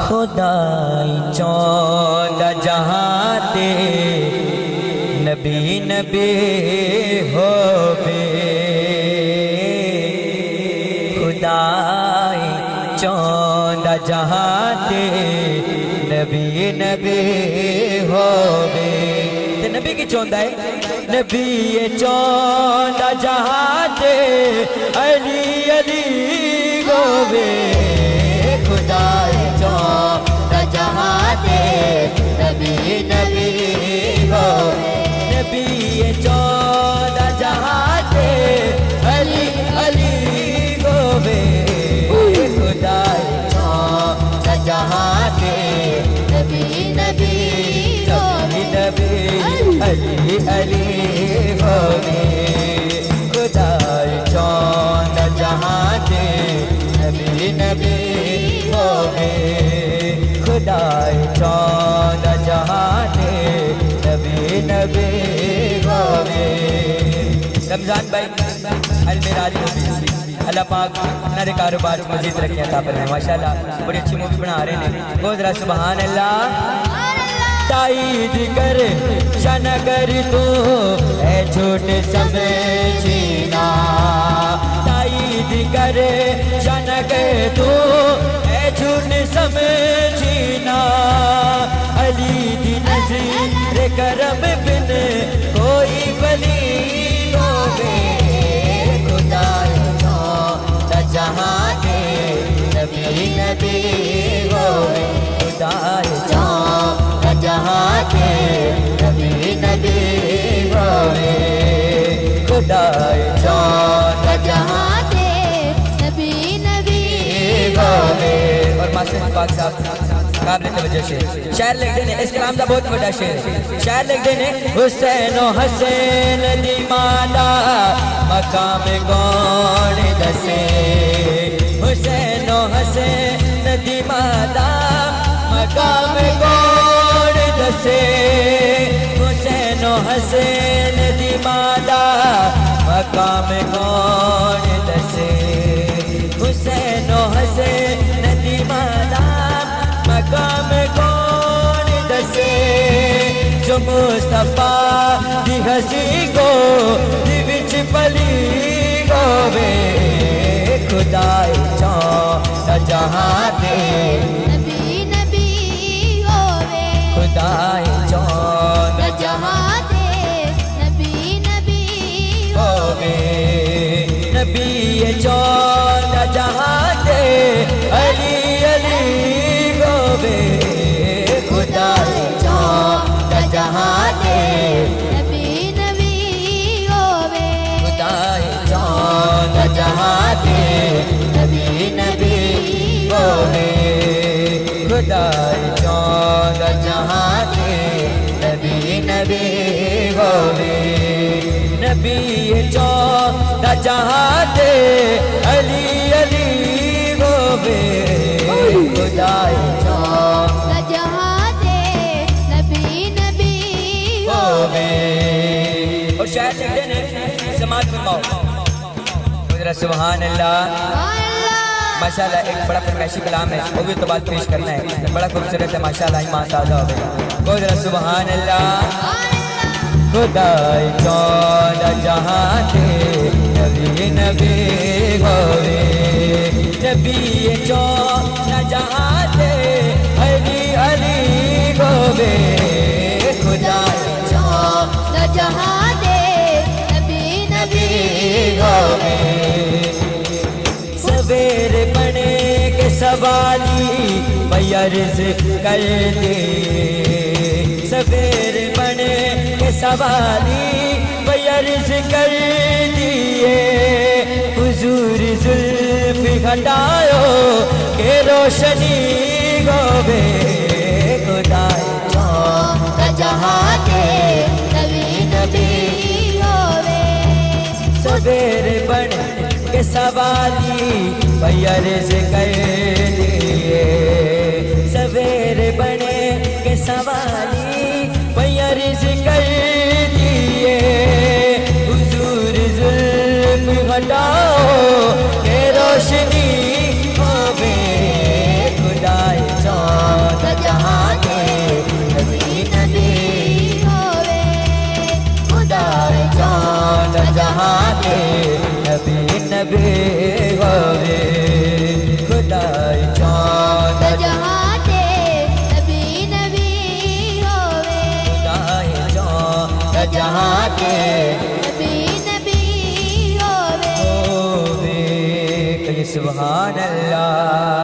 खुदाई चौदा जहाँ ते नबी नबी होवे। खुदाई चौदा जहाँ ते नबी नबी होवे। ते नबी की चौंदा है नबी ये चौदा जहाँ ते अली अली होवे। खुदाई चौदा जहाँ ते नबी नबी होवे। नबी ये चौदा जहाँ ते अली अली होवे। खुदाई चौदा जहाँ ते नबी नबी होवे। नबी अली अली होवे। खुदाई चौदा जहाँ ते नबी नबी होवे। खुदाई चौदा जहाँ ते नबी नबी होवे। रमजान भाई अलमेराज मूवी अल्लाह पाक अपने कारोबार को मजीद रखे अता फरमाए। माशाल्लाह बड़ी अच्छी मूवी बना रहे हैं। बहुत जरा सुभान अल्लाह। ताईद कर शन कर तू है झूठ समझीना। ताईद कर शन कर तू है झूठ समझीना। अली दी नज़ीर करम बिन कोई वली होवे। खुदाई चौदा जहाँ के नबी नबी होवे। खुदाई चौदा जहाँ के नबी नबी होवे। खुदाई चौदा जहाँ के नबी नबी होवे। और मास्टर पाक साहब काबिल तवज्जो शेर शायर लिख देने। इस कलाम का बहुत बड़ा शेर शायर लिख देने। हुसैन हसैन दी माला मकाम कौन दसे। हुसैन हसैन दी माला मकाम कौन दसे। हुसैन हसैन दी माला मकाम कौन दसे। हुसैन हसैन दी माला मकाम कौन दसे। जो मुस्तफा दी हसी को दी विच पली होवे। खुदाई चौदा जहाँ ते नबी नबी होवे। खुदाई चौदा जहाँ ते नबी नबी होवे। नबी ये चौदा जहाँ ते अली अली होवे। खुदाई चौदा जहाँ ते नबी नबी होवे। खुदाई चौदा जहाँ ते नबी नबी होवे। खुदाई चौदा जहाँ ते नबी नबी होवे। नबी ये चौदा जहाँ ते अली अली होवे। खुदाई चौदा जहाँ ते नबी नबी होवे। और शायद लिख देने समाज में माओ जरा सुभान अल्लाह। माशाल्लाह एक बड़ा फरमाइशी कलाम है वो भी तो बात पेश करना है। बड़ा खूबसूरत है माशाल्लाह। ईमान ताज़ा हो गया। को जरा सुभान अल्लाह। खुदाई चौदा जहाँ ते नबी नबी होवे। नबी ये चौदा जहाँ ते अली अली होवे। खुदाई चौदा जहाँ ते नबी नबी होवे। सवेरे बने के सवाली बयर्ज कर दे। सवेरे बने के सवाली बयर्ज कर दिए। हुजूर जुल्फ हटायो के रोशनी होवे। खुदाई चौदा जहाँ के नबी नबी होवे। सवेरे बने के सवाली बयर्ज कर दिए। सवेरे बने के सवाली बयर्ज कर दिए। हुजूर जुल्फ हटाओ के रोशनी जहां के नबी नबी होवे होवे। कहिए सुभान अल्लाह।